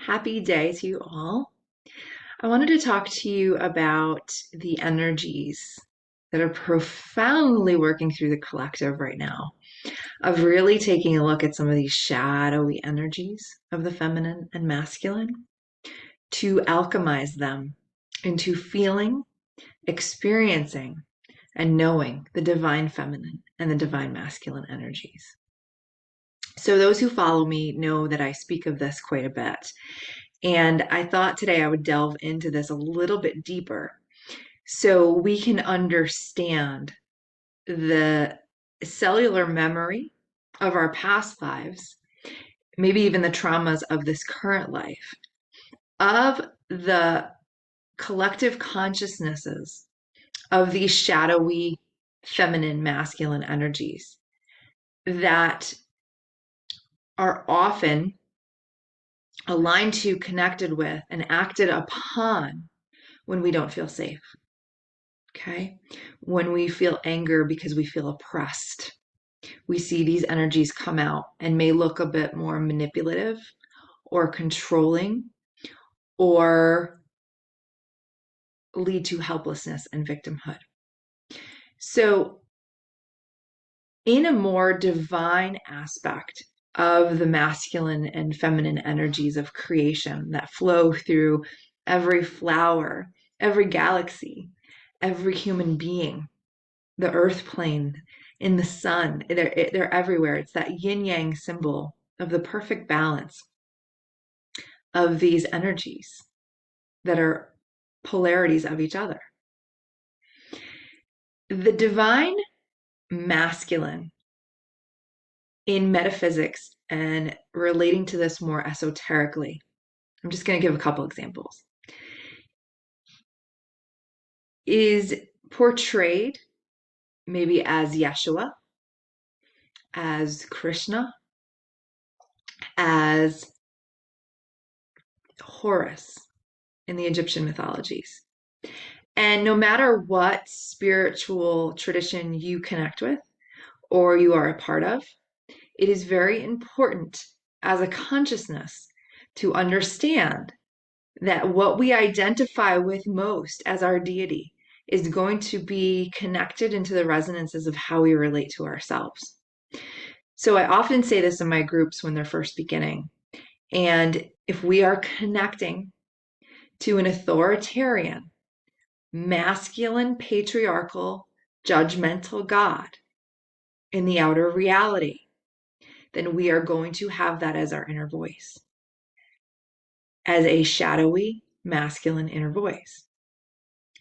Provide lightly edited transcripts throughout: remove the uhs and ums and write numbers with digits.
Happy day to you all. I wanted to talk to you about the energies that are profoundly working through the collective right now, of really taking a look at some of these shadowy energies of the feminine and masculine to alchemize them into feeling, experiencing, and knowing the divine feminine and the divine masculine energies. So, those who follow me know that I speak of this quite a bit. And I thought today I would delve into this a little bit deeper so we can understand the cellular memory of our past lives, maybe even the traumas of this current life, of the collective consciousnesses of these shadowy feminine, masculine energies that are often aligned to, connected with, and acted upon when we don't feel safe. Okay. When we feel anger because we feel oppressed, we see these energies come out and may look a bit more manipulative or controlling or lead to helplessness and victimhood. So, in a more divine aspect of the masculine and feminine energies of creation that flow through every flower, every galaxy, every human being, the earth plane, in the sun, they're everywhere. It's that yin yang symbol of the perfect balance of these energies that are polarities of each other. The divine masculine in metaphysics and relating to this more esoterically, I'm just going to give a couple examples, is portrayed maybe as Yeshua, as Krishna, as Horus in the Egyptian mythologies. And no matter what spiritual tradition you connect with or you are a part of, it is very important as a consciousness to understand that what we identify with most as our deity is going to be connected into the resonances of how we relate to ourselves. So I often say this in my groups when they're first beginning. And if we are connecting to an authoritarian, masculine, patriarchal, judgmental God in the outer reality, then we are going to have that as our inner voice, as a shadowy, masculine inner voice.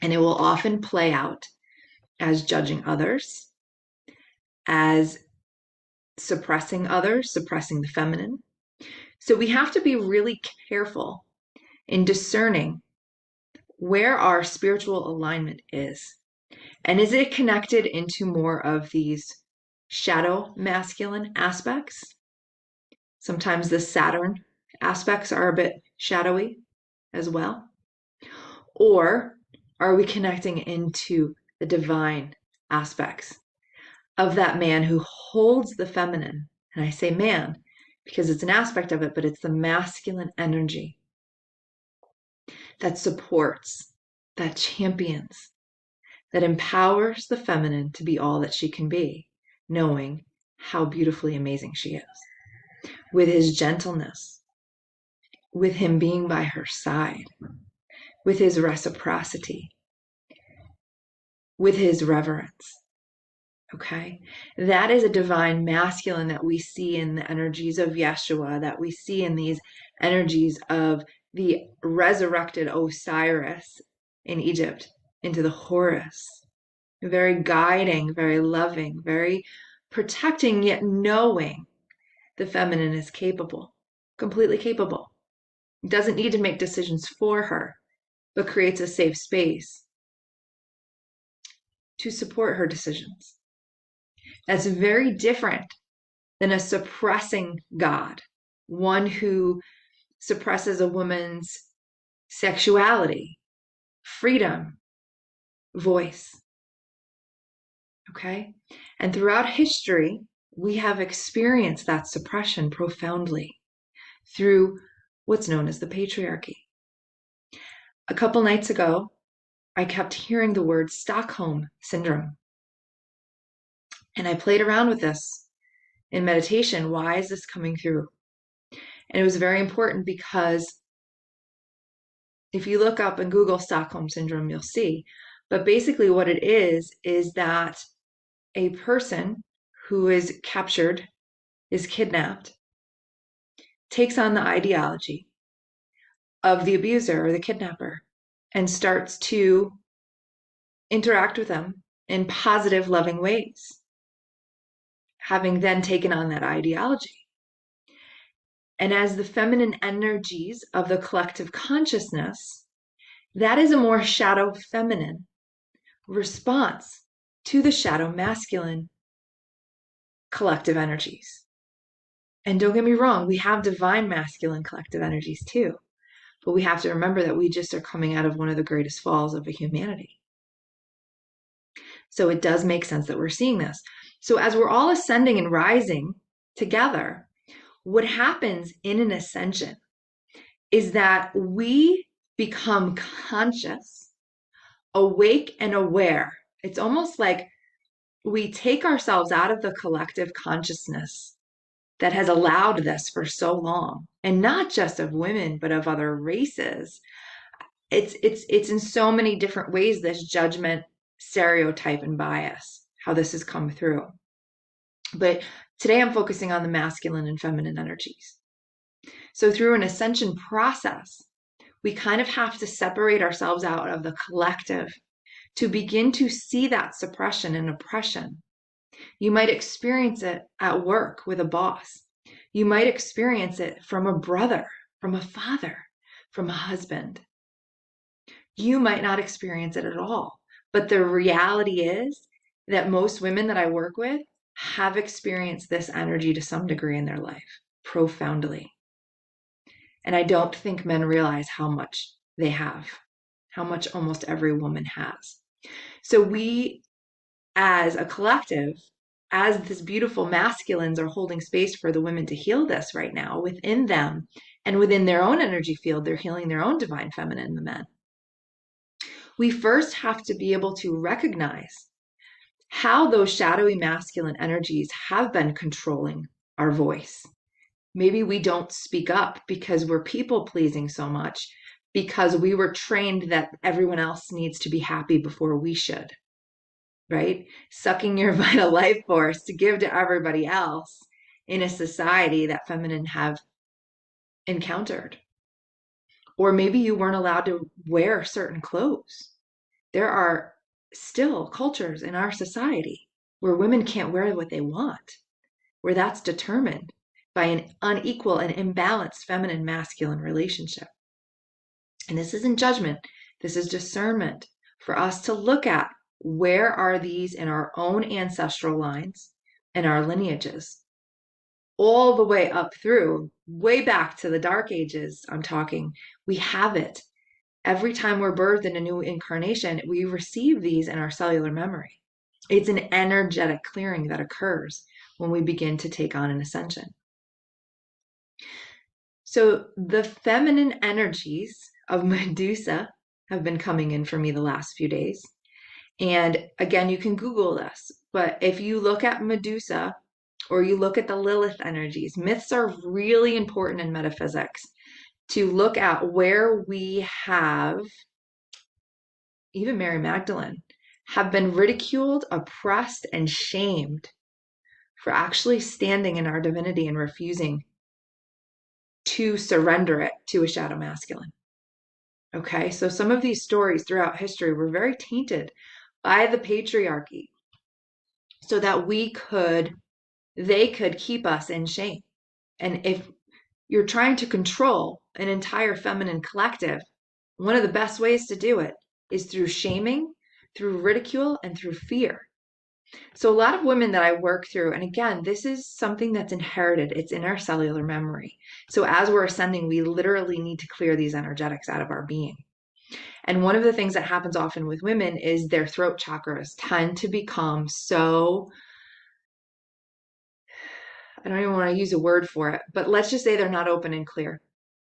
And it will often play out as judging others, as suppressing others, suppressing the feminine. So we have to be really careful in discerning where our spiritual alignment is. And is it connected into more of these shadow masculine aspects? Sometimes the Saturn aspects are a bit shadowy as well. Or are we connecting into the divine aspects of that man who holds the feminine? And I say man because it's an aspect of it, but it's the masculine energy that supports, that champions, that empowers the feminine to be all that she can be, knowing how beautifully amazing she is. With his gentleness, with him being by her side, with his reciprocity, with his reverence. Okay? That is a divine masculine that we see in the energies of Yeshua, that we see in these energies of the resurrected Osiris in Egypt into the Horus. Very guiding, very loving, very protecting, yet knowing the feminine is capable, completely capable. Doesn't need to make decisions for her, but creates a safe space to support her decisions. That's very different than a suppressing God, one who suppresses a woman's sexuality, freedom, voice. Okay? And throughout history, we have experienced that suppression profoundly through what's known as the patriarchy. A couple nights ago, I kept hearing the word Stockholm syndrome. And I played around with this in meditation. Why is this coming through? And it was very important because if you look up and Google Stockholm syndrome, you'll see. But basically, what it is that a person who is captured, is kidnapped, takes on the ideology of the abuser or the kidnapper and starts to interact with them in positive, loving ways, having then taken on that ideology. And as the feminine energies of the collective consciousness, that is a more shadow feminine response to the shadow masculine collective energies. And don't get me wrong, we have divine masculine collective energies too. But we have to remember that we just are coming out of one of the greatest falls of humanity. So it does make sense that we're seeing this. So as we're all ascending and rising together, what happens in an ascension is that we become conscious, awake, and aware. It's almost like we take ourselves out of the collective consciousness that has allowed this for so long, and not just of women, but of other races. It's in so many different ways, this judgment, stereotype, and bias, how this has come through. But today I'm focusing on the masculine and feminine energies. So through an ascension process, we kind of have to separate ourselves out of the collective to begin to see that suppression and oppression. You might experience it at work with a boss. You might experience it from a brother, from a father, from a husband. You might not experience it at all. But the reality is that most women that I work with have experienced this energy to some degree in their life, profoundly. And I don't think men realize how much they have, how much almost every woman has. So we, as a collective, as this beautiful masculines are holding space for the women to heal this right now within them and within their own energy field, they're healing their own divine feminine, the men. We first have to be able to recognize how those shadowy masculine energies have been controlling our voice. Maybe we don't speak up because we're people pleasing so much, because we were trained that everyone else needs to be happy before we should, right? Sucking your vital life force to give to everybody else in a society that feminine have encountered. Or maybe you weren't allowed to wear certain clothes. There are still cultures in our society where women can't wear what they want, where that's determined by an unequal and imbalanced feminine masculine relationship. And this isn't judgment, this is discernment for us to look at where are these in our own ancestral lines and our lineages, all the way up through, way back to the dark ages. I'm talking, we have it. Every time we're birthed in a new incarnation, we receive these in our cellular memory. It's an energetic clearing that occurs when we begin to take on an ascension. So the feminine energies of Medusa have been coming in for me the last few days. And again, you can Google this, but if you look at Medusa or you look at the Lilith energies, myths are really important in metaphysics to look at where we have, even Mary Magdalene, have been ridiculed, oppressed, and shamed for actually standing in our divinity and refusing to surrender it to a shadow masculine. Okay, so some of these stories throughout history were very tainted by the patriarchy so that they could keep us in shame. And if you're trying to control an entire feminine collective, one of the best ways to do it is through shaming, through ridicule, and through fear. So a lot of women that I work through, and again, this is something that's inherited. It's in our cellular memory. So as we're ascending, we literally need to clear these energetics out of our being. And one of the things that happens often with women is their throat chakras tend to become so, I don't even want to use a word for it, but let's just say they're not open and clear.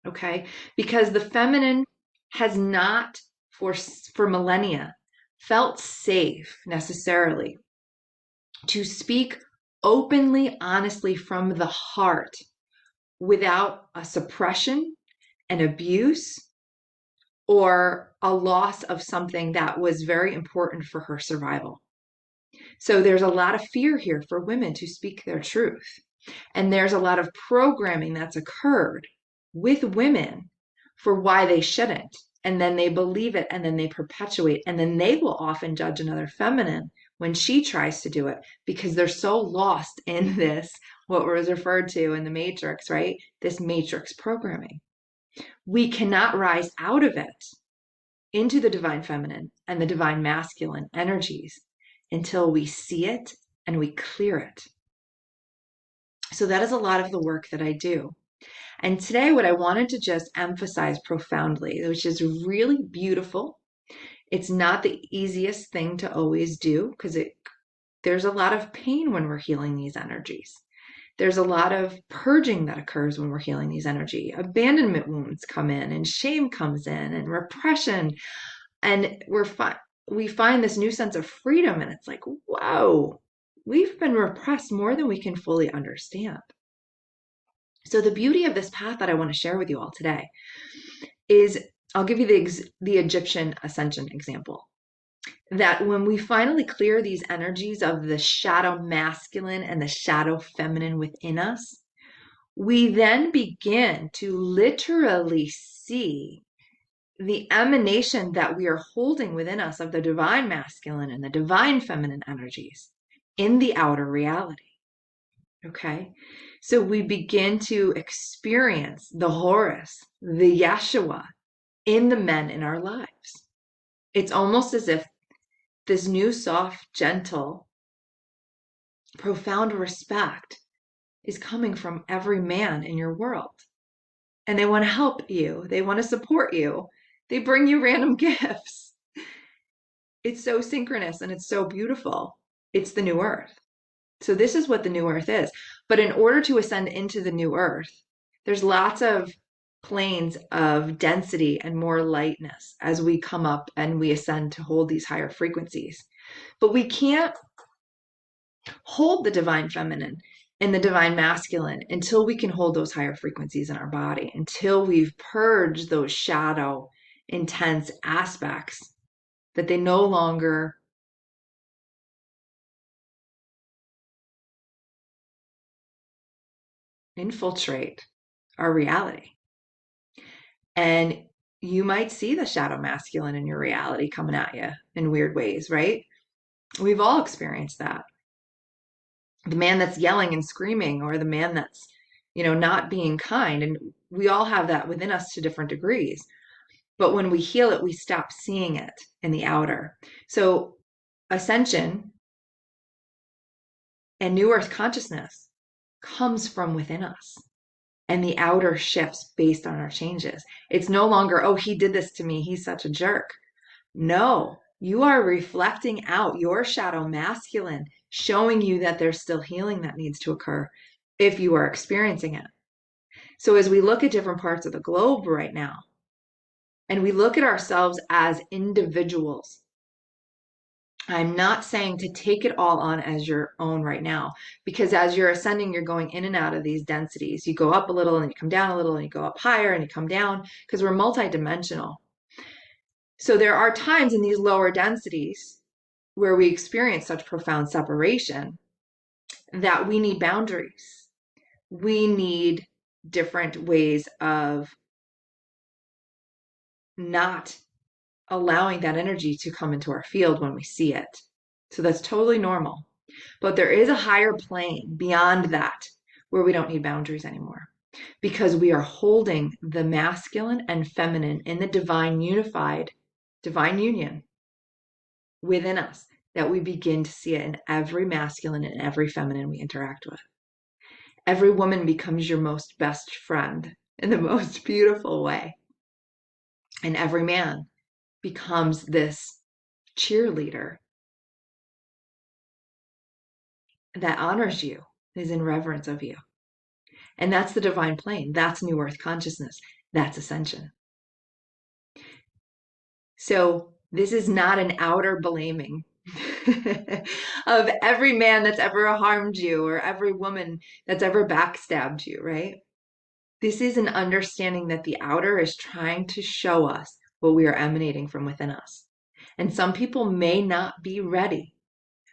okay? Because the feminine has not for millennia felt safe necessarily to speak openly, honestly from the heart without a suppression, an abuse, or a loss of something that was very important for her survival. So there's a lot of fear here for women to speak their truth. And there's a lot of programming that's occurred with women for why they shouldn't. And then they believe it and then they perpetuate. And then they will often judge another feminine when she tries to do it because they're so lost in this, what was referred to in the matrix, right? This matrix programming. We cannot rise out of it into the divine feminine and the divine masculine energies until we see it and we clear it. So that is a lot of the work that I do. And today, what I wanted to just emphasize profoundly, which is really beautiful, it's not the easiest thing to always do because there's a lot of pain when we're healing these energies. There's a lot of purging that occurs when we're healing these energy. Abandonment wounds come in, and shame comes in, and repression, and we find this new sense of freedom, and it's like, whoa, we've been repressed more than we can fully understand. So the beauty of this path that I want to share with you all today is I'll give you the Egyptian ascension example. That when we finally clear these energies of the shadow masculine and the shadow feminine within us, we then begin to literally see the emanation that we are holding within us of the divine masculine and the divine feminine energies in the outer reality. Okay, so we begin to experience the Horus, the Yeshua in the men in our lives. It's almost as if this new, soft, gentle, profound respect is coming from every man in your world. And they want to help you, they want to support you, they bring you random gifts. It's so synchronous and it's so beautiful. It's the new earth. So this is what the new earth is. But in order to ascend into the new earth, there's lots of planes of density and more lightness as we come up and we ascend to hold these higher frequencies. But we can't hold the divine feminine and the divine masculine until we can hold those higher frequencies in our body, until we've purged those shadow, intense aspects that they no longer infiltrate our reality. And you might see the shadow masculine in your reality coming at you in weird ways, right? We've all experienced that. The man that's yelling and screaming, or the man that's, not being kind. And we all have that within us to different degrees. But when we heal it, we stop seeing it in the outer. So ascension and new earth consciousness comes from within us. And the outer shifts based on our changes. It's no longer, oh, he did this to me, he's such a jerk. No, you are reflecting out your shadow masculine, showing you that there's still healing that needs to occur if you are experiencing it. So as we look at different parts of the globe right now, and we look at ourselves as individuals, I'm not saying to take it all on as your own right now, because as you're ascending, you're going in and out of these densities. You go up a little and you come down a little and you go up higher and you come down because we're multidimensional. So there are times in these lower densities where we experience such profound separation that we need boundaries. We need different ways of not allowing that energy to come into our field when we see it. So that's totally normal. But there is a higher plane beyond that where we don't need boundaries anymore because we are holding the masculine and feminine in the divine unified, divine union within us, that we begin to see it in every masculine and every feminine we interact with. Every woman becomes your most best friend in the most beautiful way. And every man becomes this cheerleader that honors you, is in reverence of you. And that's the divine plane. That's new earth consciousness. That's ascension. So this is not an outer blaming of every man that's ever harmed you or every woman that's ever backstabbed you, right? This is an understanding that the outer is trying to show us what we are emanating from within us. And some people may not be ready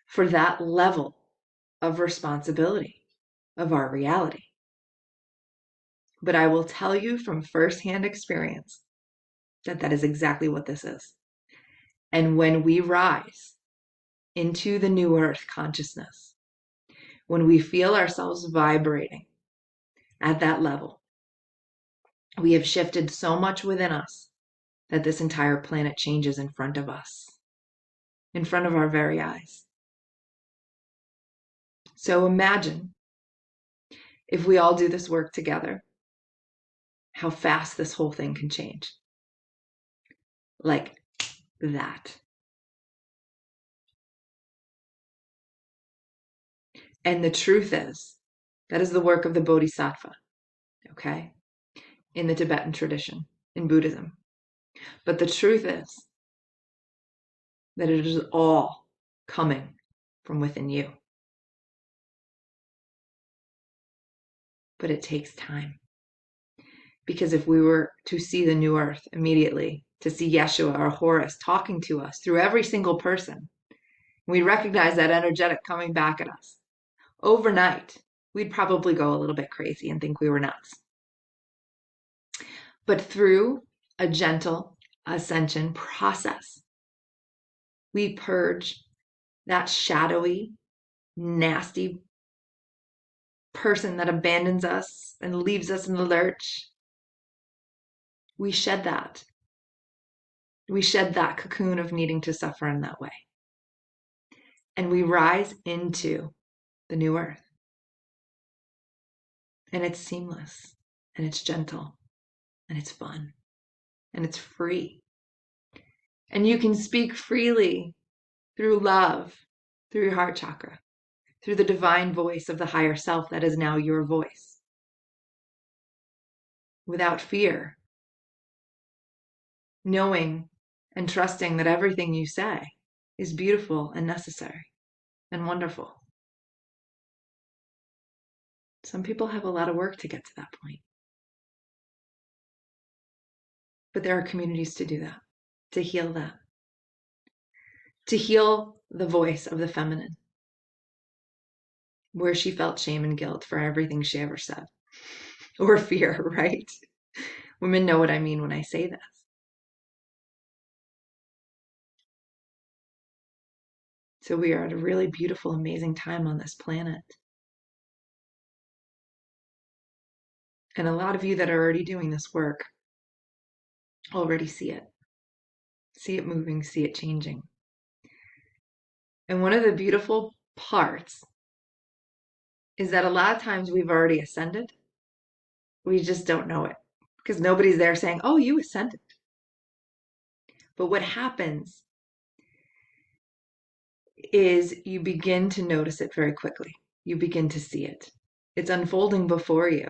for that level of responsibility of our reality. But I will tell you from firsthand experience that that is exactly what this is. And when we rise into the new earth consciousness, when we feel ourselves vibrating at that level, we have shifted so much within us that this entire planet changes in front of us, in front of our very eyes. So imagine if we all do this work together, how fast this whole thing can change. Like that. And the truth is, that is the work of the Bodhisattva, okay? In the Tibetan tradition, in Buddhism. But the truth is that it is all coming from within you. But it takes time. Because if we were to see the new earth immediately, to see Yeshua or Horus talking to us through every single person, we recognize that energetic coming back at us overnight, we'd probably go a little bit crazy and think we were nuts. But through a gentle ascension process, we purge that shadowy, nasty person that abandons us and leaves us in the lurch. We shed that. We shed that cocoon of needing to suffer in that way. And we rise into the new earth. And it's seamless, and it's gentle, and it's fun, and it's free. And you can speak freely through love, through your heart chakra, through the divine voice of the higher self that is now your voice, without fear, knowing and trusting that everything you say is beautiful and necessary and wonderful. Some people have a lot of work to get to that point. But there are communities to do that, to heal that, to heal the voice of the feminine, where she felt shame and guilt for everything she ever said, or fear, right? Women know what I mean when I say this. So we are at a really beautiful, amazing time on this planet. And a lot of you that are already doing this work already see it moving, see it changing. And one of the beautiful parts is that a lot of times we've already ascended. We just don't know it because nobody's there saying, oh, you ascended. But what happens is you begin to notice it very quickly. You begin to see it. It's unfolding before you.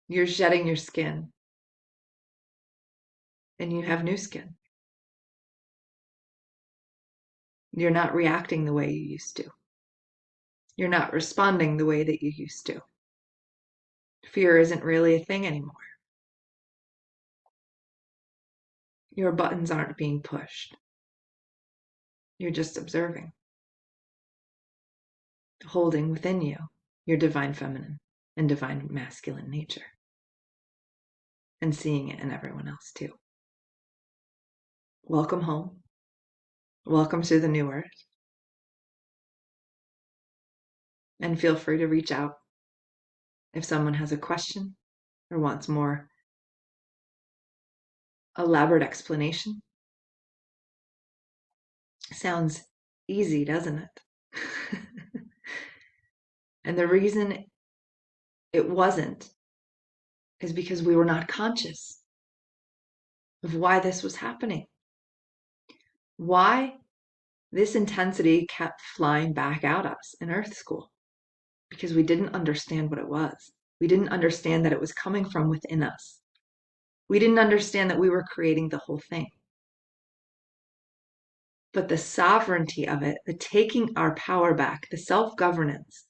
You're shedding your skin and you have new skin. You're not reacting the way you used to. You're not responding the way that you used to. Fear isn't really a thing anymore. Your buttons aren't being pushed. You're just observing, holding within you your divine feminine and divine masculine nature, and seeing it in everyone else too. Welcome home. Welcome to the new earth. And feel free to reach out if someone has a question or wants more elaborate explanation. Sounds easy, doesn't it? And the reason it wasn't is because we were not conscious of why this was happening. Why this intensity kept flying back at us in Earth School. Because we didn't understand what it was. We didn't understand that it was coming from within us. We didn't understand that we were creating the whole thing. But the sovereignty of it, the taking our power back, the self-governance,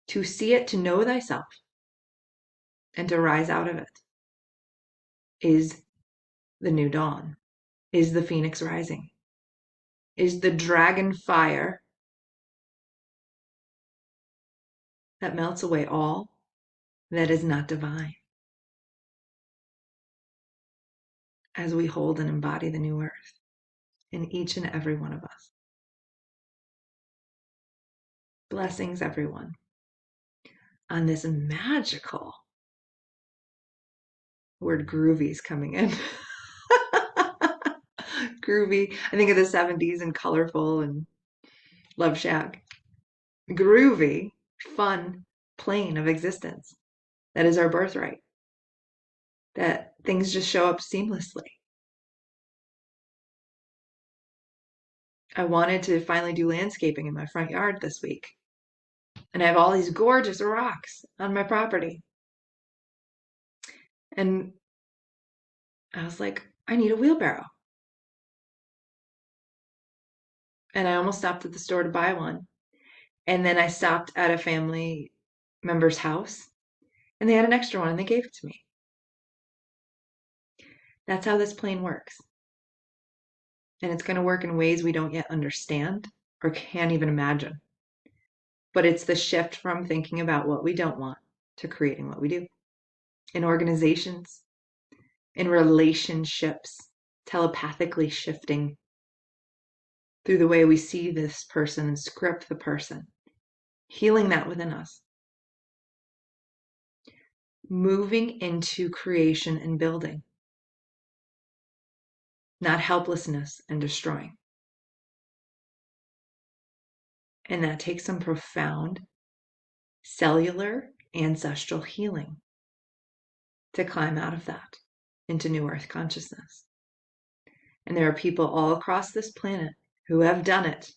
to see it, to know thyself, and to rise out of it, is the new dawn, is the phoenix rising, is the dragon fire that melts away all that is not divine, as we hold and embody the new earth in each and every one of us. Blessings, everyone, on this magical word groovy is coming in. Groovy. I think of the 70s and colorful and Love Shack. Groovy, fun plane of existence. That is our birthright. That things just show up seamlessly. I wanted to finally do landscaping in my front yard this week. And I have all these gorgeous rocks on my property. And I was like, I need a wheelbarrow. And I almost stopped at the store to buy one. And then I stopped at a family member's house and they had an extra one and they gave it to me. That's how this plane works. And it's going to work in ways we don't yet understand or can't even imagine. But it's the shift from thinking about what we don't want to creating what we do. In organizations, in relationships, telepathically shifting through the way we see this person and script the person, healing that within us. Moving into creation and building, not helplessness and destroying. And that takes some profound cellular ancestral healing to climb out of that into new earth consciousness. And there are people all across this planet who have done it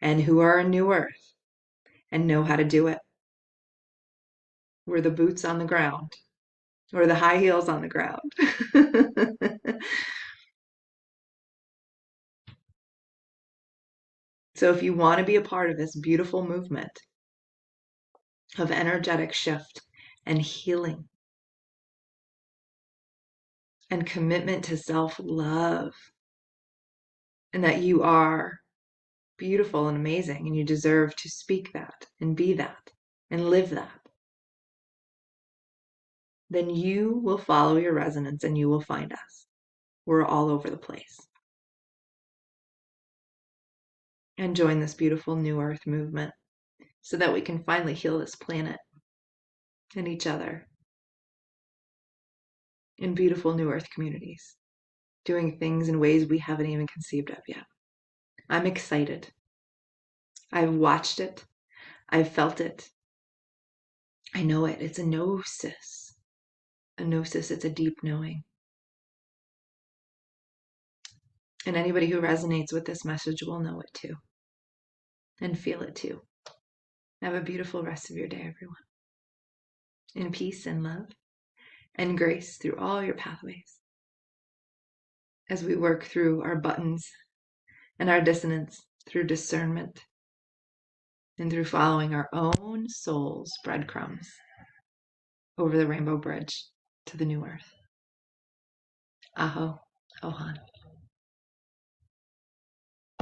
and who are in new earth and know how to do it. We're the boots on the ground or the high heels on the ground. So if you want to be a part of this beautiful movement of energetic shift and healing and commitment to self-love, and that you are beautiful and amazing and you deserve to speak that and be that and live that, then you will follow your resonance and you will find us. We're all over the place. And join this beautiful new earth movement so that we can finally heal this planet and each other in beautiful new earth communities, doing things in ways we haven't even conceived of yet. I'm excited. I've watched it. I've felt it. I know it. It's a gnosis. A gnosis, it's a deep knowing. And anybody who resonates with this message will know it too and feel it too. Have a beautiful rest of your day, everyone. In peace and love and grace through all your pathways as we work through our buttons and our dissonance through discernment and through following our own soul's breadcrumbs over the rainbow bridge to the new earth. Aho, Ohan.